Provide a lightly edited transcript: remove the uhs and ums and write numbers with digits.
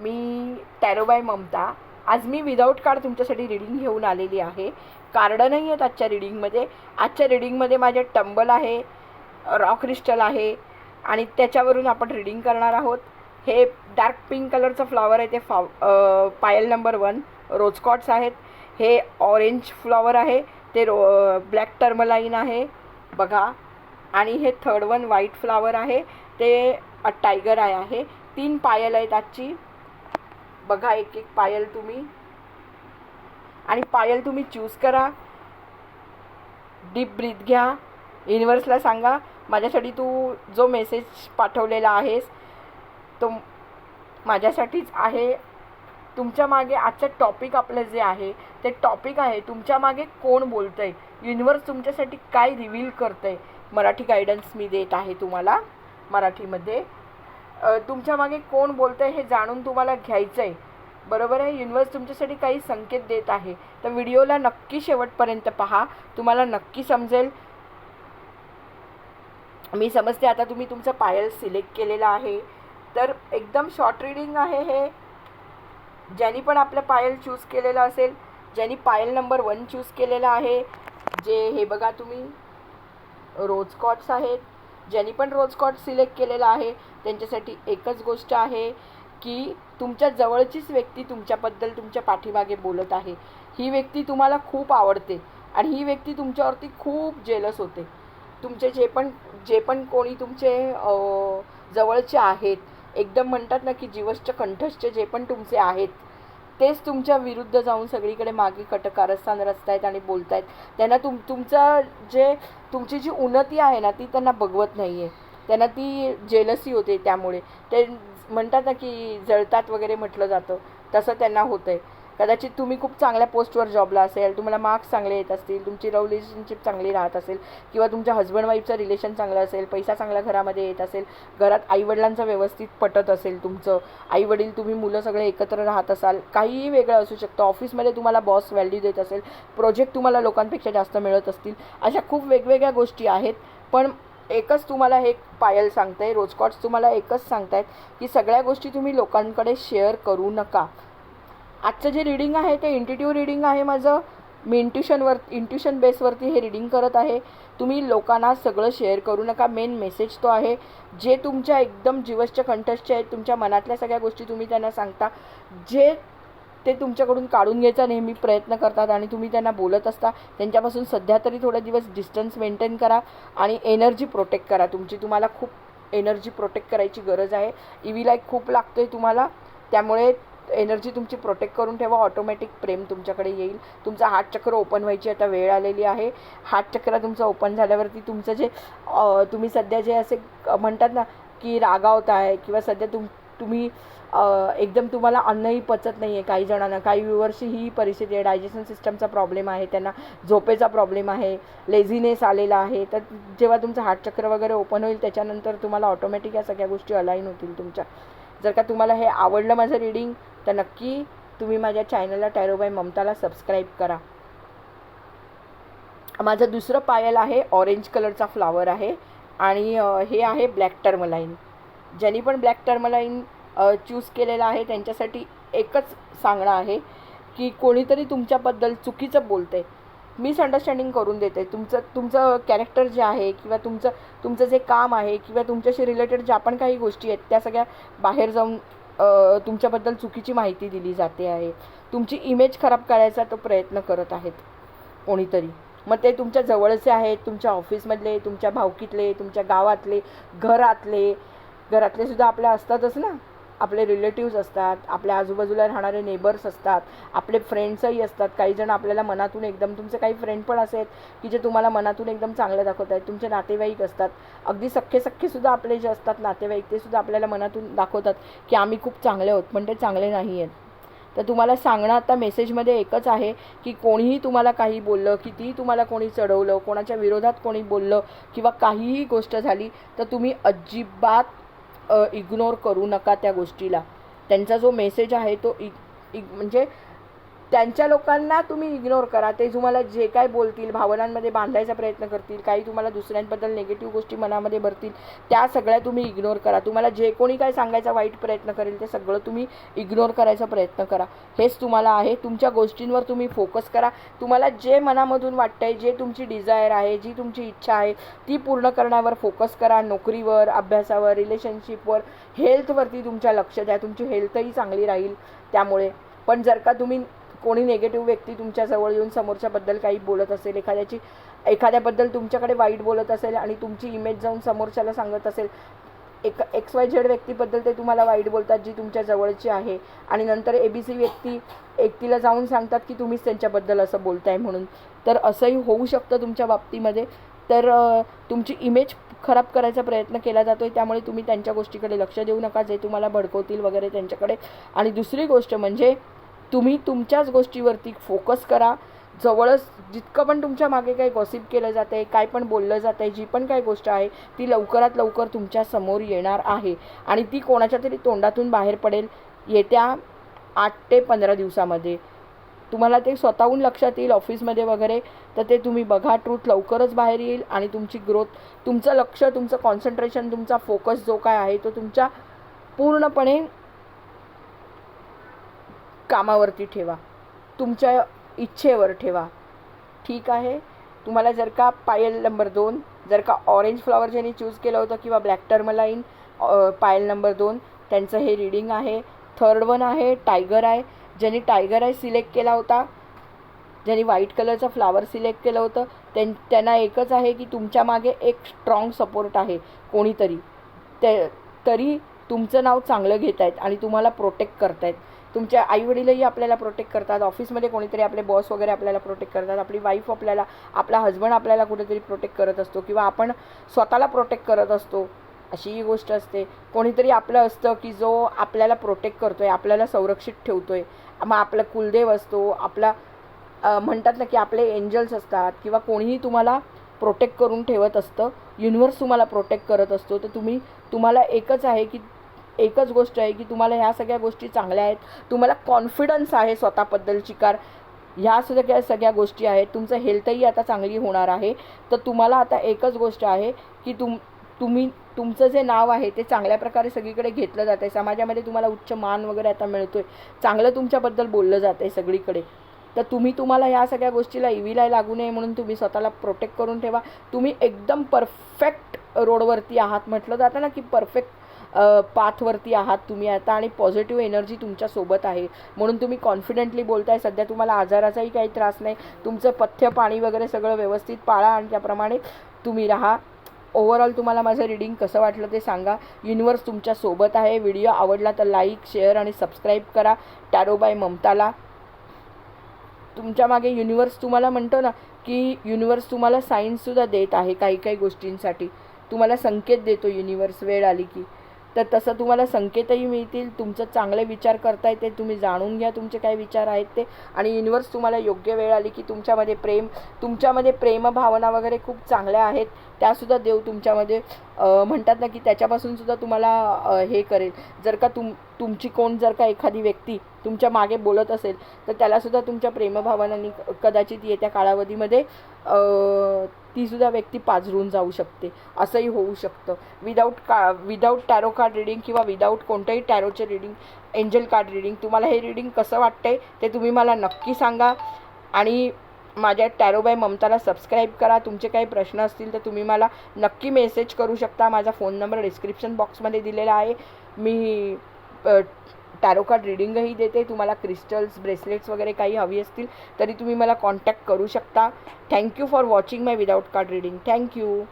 Me tarot by Mamta. आज मी without card तुमच्यासाठी रीडिंग घेऊन आलेली आहे. कार्ड नाही आहेत आजच्या रीडिंगमध्ये. आजच्या रीडिंगमध्ये माझे टंबल आहे, रॉक क्रिस्टल आहे आणि त्याच्यावरून आपण रीडिंग करणार आहोत. हे डार्क पिंक कलरचं फ्लॉवर आहे, ते पायल नंबर 1 रोजकॉट्स आहेत. हे ऑरेंज फ्लॉवर आहे, ते ब्लॅक टर्मलाईन आहे बघा. आणि हे थर्ड वन व्हाईट फ्लॉवर आहे, ते टायगर आय आहे. 3 पायल आहेत आजची बघा. एक एक पायल तुम्ही आणि पायल तुम्ही चूज करा. डीप ब्रीथ घ्या. युनिवर्सला सांगा माझ्यासाठी तू जो मेसेज पाठवलेला आहेस तो माझ्यासाठीच आहे. तुमच्या मागे आजचं टॉपिक आपलं जे आहे ते टॉपिक आहे तुमच्या मागे कोण बोलतं आहे, युनिवर्स तुमच्यासाठी काय रिव्हील करतं आहे. मराठी गायडन्स मी देत आहे तुम्हाला मराठीमध्ये. तुमच्या मागे कोण बोलतं आहे हे जाणून तुम्हाला घ्यायचं आहे, बरोबर आहे. युनिवर्स तुमच्यासाठी काही संकेत देत आहे, तर व्हिडिओला नक्की शेवटपर्यंत पहा, तुम्हाला नक्की समजेल. मी समजते आता तुम्ही तुमचं पायल सिलेक्ट केलेलं आहे, तर एकदम शॉर्ट रीडिंग आहे हे. ज्यांनी पण आपलं पायल चूज केलेलं असेल, ज्यांनी पायल नंबर 1 चूज केलेलं आहे, जे हे बघा तुम्ही रोजकॉट्स आहेत, ज्यांनी पण रोजकॉट सिलेक्ट केलेला आहे त्यांच्यासाठी एकच गोष्ट आहे की तुमच्या जवळचीच व्यक्ती तुमच्याबद्दल तुमच्या पाठीमागे बोलत आहे. ही व्यक्ती तुम्हाला खूप आवडते आणि ही व्यक्ती तुमच्यावरती खूप जेलस होते. तुमचे जे पण कोणी तुमचे जवळचे आहेत, एकदम म्हणतात ना की जीवसच्या कंठस्थ जे पण तुमचे आहेत, तेच तुमच्या विरुद्ध जाऊन सगळीकडे मागे कटकारस्थान रचतायत आणि बोलतायत. त्यांना तुमची जी उन्नती आहे ना ती त्यांना बघवत नाही आहे. त्यांना ती जेलसी होते. त्यामुळे ते म्हणतात ना की जळतात वगैरे म्हटलं जातं, तसं त्यांना होतं आहे. कदाचित तुम्ही खूप चांगल्या पोस्टवर जॉबला असेल, तुम्हाला मार्क्स चांगले येत असतील, तुमची रिलेशनशिप चांगली राहत असेल, किंवा तुमच्या हजबंड वाईफचं रिलेशन चांगलं असेल, पैसा चांगला घरामध्ये येत असेल, घरात आईवडिलांचं व्यवस्थित पटत असेल, तुमचं आईवडील तुम्ही मुलं सगळे एकत्र राहत असाल, काहीही वेगळं असू शकतं. ऑफिसमध्ये तुम्हाला बॉस व्हॅल्यू देत असेल, प्रोजेक्ट तुम्हाला लोकांपेक्षा जास्त मिळत असतील, अशा खूप वेगवेगळ्या गोष्टी आहेत. पण एकच तुम्हाला हे पायल सांगते, रोजकॉट्स तुम्हाला एकच सांगतायत की सगळ्या गोष्टी तुम्ही लोकांकडे शेअर करू नका. आजचं जे रीडिंग आहे ते इंट्युटिव्ह रीडिंग आहे माझं. मी इंट्युशन बेसवरती हे रीडिंग करत आहे. तुम्ही लोकांना सगळं शेअर करू नका. मेन मेसेज तो आहे, जे तुमच्या एकदम जीवसच्या कंठस्थ आहेत, तुमच्या मनातल्या सगळ्या गोष्टी तुम्ही त्यांना सांगता, जे ते तुमच्याकडून काढून घ्यायचा नेहमी प्रयत्न करतात आणि तुम्ही त्यांना बोलत असता, त्यांच्यापासून सध्या तरी थोडे दिवस डिस्टन्स मेंटेन करा आणि एनर्जी प्रोटेक्ट करा तुमची. तुम्हाला खूप एनर्जी प्रोटेक्ट करायची गरज आहे. इव्ही लाईक खूप लागतोय तुम्हाला, त्यामुळे एनर्जी तुमची प्रोटेक्ट करून ठेवा. ऑटोमॅटिक प्रेम तुमच्याकडे येईल. तुमचा हार्ट चक्र ओपन व्हायची आता वेळ आलेली आहे. हार्ट चक्र तुमचं ओपन झाल्यावरती तुमचं जे तुम्ही सध्या जे असे म्हणतात ना की रागावत आहे, किंवा सध्या तुम्ही एकदम तुम्हाला अन्नही पचत नाही आहे. काही जणांना, काही व्ह्यूअर्सची ही परिस्थिती आहे. डायजेशन सिस्टमचा प्रॉब्लेम आहे, त्यांना झोपेचा प्रॉब्लेम आहे, लेझीनेस आलेला आहे. तर जेव्हा तुमचं हार्ट चक्र वगैरे ओपन होईल त्याच्यानंतर तुम्हाला ऑटोमॅटिक या सगळ्या गोष्टी अलाईन होतील तुमच्या. जर का तुम्हाला हे आवडलं माझं रीडिंग, तर नक्की तुम्ही माझ्या चॅनलला टॅरो बाय ममताला सबस्क्राईब करा. माझं दुसरं पायल आहे, ऑरेंज कलरचा फ्लावर आहे आणि हे आहे ब्लॅक टर्मलाईन. ज्यांनी पण ब्लॅक टर्मलाईन चूज केलेला आहे त्यांच्यासाठी एकच सांगणं आहे की कोणीतरी तुमच्याबद्दल चुकीचं बोलतं आहे, मिसअंडरस्टँडिंग करून देते. तुमचं कॅरेक्टर जे आहे, किंवा तुमचं जे काम आहे, किंवा तुमच्याशी रिलेटेड ज्या पण काही गोष्टी आहेत त्या सगळ्या बाहेर जाऊन तुमच्याबद्दल चुकीची माहिती दिली जाते आहे. तुमची इमेज खराब करायचा तो प्रयत्न करत आहेत कोणीतरी. मग ते तुमच्या जवळचे आहेत, तुमच्या ऑफिसमधले, तुमच्या भावकीतले, तुमच्या गावातले, घरातले सुद्धा आपल्या असतातच ना. आपले रिलेटिव्स असतात, आपल्या आजूबाजूला राहणारे नेबर्स असतात, आपले फ्रेंड्सही असतात. काही जण आपल्याला मनातून एकदम, तुमचे काही फ्रेंड पण असे आहेत की जे तुम्हाला मनातून एकदम चांगलं दाखवत आहेत. तुमचे नातेवाईक असतात, अगदी सख्खे सुद्धा आपले जे असतात नातेवाईक, ते सुद्धा आपल्याला मनातून दाखवतात की आम्ही खूप चांगले आहोत, पण ते चांगले नाही आहेत. तर तुम्हाला सांगणं आता मेसेजमध्ये एकच आहे की कोणीही तुम्हाला काही बोललं, कितीही तुम्हाला कोणी चढवलं, कोणाच्या विरोधात कोणी बोललं, किंवा काहीही गोष्ट झाली, तर तुम्ही अजिबात इग्नोर करू नका त्या गोष्टीला. त्यांचा जो मेसेज आहे तो म्हणजे त्यांच्या लोकांना तुम्ही इग्नोर करा. ते तुम्हाला जे काय बोलतील, भावनांमध्ये बांधायचा प्रयत्न करतील, काही तुम्हाला दुसऱ्यांबद्दल निगेटिव्ह गोष्टी मनामध्ये भरतील, त्या सगळ्या तुम्ही इग्नोर करा. तुम्हाला जे कोणी काय सांगायचा वाईट प्रयत्न करेल ते सगळं तुम्ही इग्नोर करायचा प्रयत्न करा. हेच तुम्हाला आहे. तुमच्या गोष्टींवर तुम्ही फोकस करा. तुम्हाला जे मनामधून वाटतंय, जे तुमची डिझायर आहे, जी तुमची इच्छा आहे ती पूर्ण करण्यावर फोकस करा. नोकरीवर, अभ्यासावर, रिलेशनशिपवर, हेल्थवरती तुमच्या लक्ष द्या. तुमची हेल्थही चांगली राहील त्यामुळे. पण जर का तुम्ही कोणी निगेटिव्ह व्यक्ती तुमच्याजवळ येऊन समोरच्याबद्दल काही बोलत असेल, एखाद्याबद्दल तुमच्याकडे वाईट बोलत असेल आणि तुमची इमेज जाऊन समोरच्याला सांगत असेल, XYZ व्यक्तीबद्दल ते तुम्हाला वाईट बोलतात जी तुमच्या जवळची आहे, आणि नंतर ABC व्यक्तीला जाऊन सांगतात की तुम्हीच त्यांच्याबद्दल असं बोलताय म्हणून, तर असंही होऊ शकतं तुमच्या बाबतीमध्ये. तर तुमची इमेज खराब करायचा प्रयत्न केला जातो आहे. त्यामुळे तुम्ही त्यांच्या गोष्टीकडे लक्ष देऊ नका जे तुम्हाला भडकवतील वगैरे त्यांच्याकडे. आणि दुसरी गोष्ट म्हणजे तुम्ही तुमच्याच गोष्टीवरती फोकस करा. जवळच जितकं पण तुमच्या मागे काही गॉसिप केलं जातं आहे, काय पण बोललं जातं आहे, जी पण काही गोष्ट आहे ती लवकरात लवकर तुमच्या समोर येणार आहे आणि ती कोणाच्या तरी तोंडातून बाहेर पडेल येत्या 8 ते 15 दिवसामध्ये. तुम्हाला ते स्वतःहून लक्षात येईल ऑफिसमध्ये वगैरे, तर ते तुम्ही बघा. ट्रूथ लवकरच बाहेर येईल आणि तुमची ग्रोथ, तुमचं लक्ष, तुमचं कॉन्सन्ट्रेशन, तुमचा फोकस जो काय आहे तो तुमच्या पूर्णपणे कामावरती ठेवा, तुमच्या इच्छेवर ठेवा. ठीक आहे. तुम्हाला जर का पायल नंबर 2, जर का ऑरेंज फ्लॉवर ज्यांनी चूज केलं होतं किंवा ब्लॅक टर्मलाईन पायल नंबर 2, त्यांचं हे रीडिंग आहे. थर्ड वन आहे टायगर आय. ज्यांनी टायगर आय सिलेक्ट केला होता, ज्यांनी व्हाईट कलरचं फ्लावर सिलेक्ट केलं होतं, त्यांना एकच आहे की तुमच्या मागे एक स्ट्रॉंग सपोर्ट आहे कोणीतरी, तरी तुमचं नाव चांगलं घेत आहेत आणि तुम्हाला प्रोटेक्ट करतायत. तुमच्या आईवडीलही आपल्याला प्रोटेक्ट करतात, ऑफिसमध्ये कोणीतरी आपले बॉस वगैरे आपल्याला प्रोटेक्ट करतात, आपली वाईफ आपल्याला, आपला हजबंड आपल्याला कुठेतरी प्रोटेक्ट करत असतो किंवा आपण स्वतःला प्रोटेक्ट करत असतो. अशी ही गोष्ट असते. कोणीतरी आपलं असतं की जो आपल्याला प्रोटेक्ट करतो आहे, आपल्याला संरक्षित ठेवतो आहे. मग आपला कुलदेव असतो, आपला म्हणतात ना की आपले एंजल्स असतात किंवा कोणीही तुम्हाला प्रोटेक्ट करून ठेवत असतं. युनिवर्स तुम्हाला प्रोटेक्ट करत असतो. तर तुम्हाला एकच गोष्ट आहे की तुम्हाला ह्या सगळ्या गोष्टी चांगल्या आहेत. तुम्हाला कॉन्फिडन्स आहे स्वतःबद्दलची, ह्या सगळ्या गोष्टी आहेत. तुमचं हेल्थही आता चांगली होणार आहे. तर तुम्हाला आता एकच गोष्ट आहे की तुमचं जे नाव आहे ते चांगल्या प्रकारे सगळीकडे घेतलं जातं आहे. समाजामध्ये तुम्हाला उच्च मान वगैरे आता मिळतो आहे. चांगलं तुमच्याबद्दल बोललं जातं आहे सगळीकडे. तर तुम्हाला ह्या सगळ्या गोष्टीला इविला लागू नये म्हणून तुम्ही स्वतःला प्रोटेक्ट करून ठेवा. तुम्ही एकदम परफेक्ट रोडवरती आहात. म्हटलं जातं ना की परफेक्ट पाथवरती आहात तुम्ही आता आणि पॉझिटिव्ह एनर्जी तुमच्यासोबत आहे म्हणून तुम्ही कॉन्फिडेंटली बोलताय. सध्या तुम्हाला आजाराचाही काही त्रास नाही. तुमचं पथ्य पाणी वगैरे सगळं व्यवस्थित पाळा आणि त्याप्रमाणे तुम्ही राहा. ओव्हरऑल तुम्हाला माझं रीडिंग कसं वाटलं ते सांगा. युनिवर्स तुमच्यासोबत आहे. व्हिडिओ आवडला तर लाईक, शेअर आणि सबस्क्राईब करा. टॅरो बाय ममताला. तुमच्या मागे युनिवर्स तुम्हाला म्हणतो ना की युनिवर्स तुम्हाला साईन्ससुद्धा देत आहे. काही गोष्टींसाठी तुम्हाला संकेत देतो युनिवर्स वेळ आली की. तर तसं तुम्हाला संकेतही मिळतील. तुमचं चांगले विचार करताय ते तुम्ही जाणून घ्या, तुमचे काय विचार आहेत ते. आणि युनिवर्स तुम्हाला योग्य वेळ आली की तुमच्यामध्ये प्रेम भावना वगैरे खूप चांगल्या आहेत त्यासुद्धा देव तुमच्यामध्ये म्हणतात ना की त्याच्यापासून सुद्धा तुम्हाला हे करेल. जर का तुमची कोण जर का एखादी व्यक्ती तुमच्या मागे बोलत असेल तर त्यालासुद्धा तुमच्या प्रेमभावनांनी कदाचित येत्या कालावधीमध्ये तीसुद्धा व्यक्ती पाझरून जाऊ शकते. असंही होऊ शकतं. विदाऊट टॅरो कार्ड रिडिंग किंवा विदाऊट कोणत्याही टॅरोचे रिडिंग, एंजल कार्ड रिडिंग, तुम्हाला हे रिडिंग कसं वाटतंय ते तुम्ही मला नक्की सांगा. आणि माझ्या टॅरो बाय ममताला सबस्क्राईब करा. तुमचे काही प्रश्न असतील तर तुम्ही मला नक्की मेसेज करू शकता. माझा फोन नंबर डिस्क्रिप्शन बॉक्समध्ये दिलेला आहे. मी टॅरो कार्ड रिडिंगही देते. तुम्हाला क्रिस्टल्स, ब्रेसलेट्स वगैरे काही हवी असतील तरी तुम्ही मला कॉन्टॅक्ट करू शकता. Thank you for watching my without card reading. Thank you.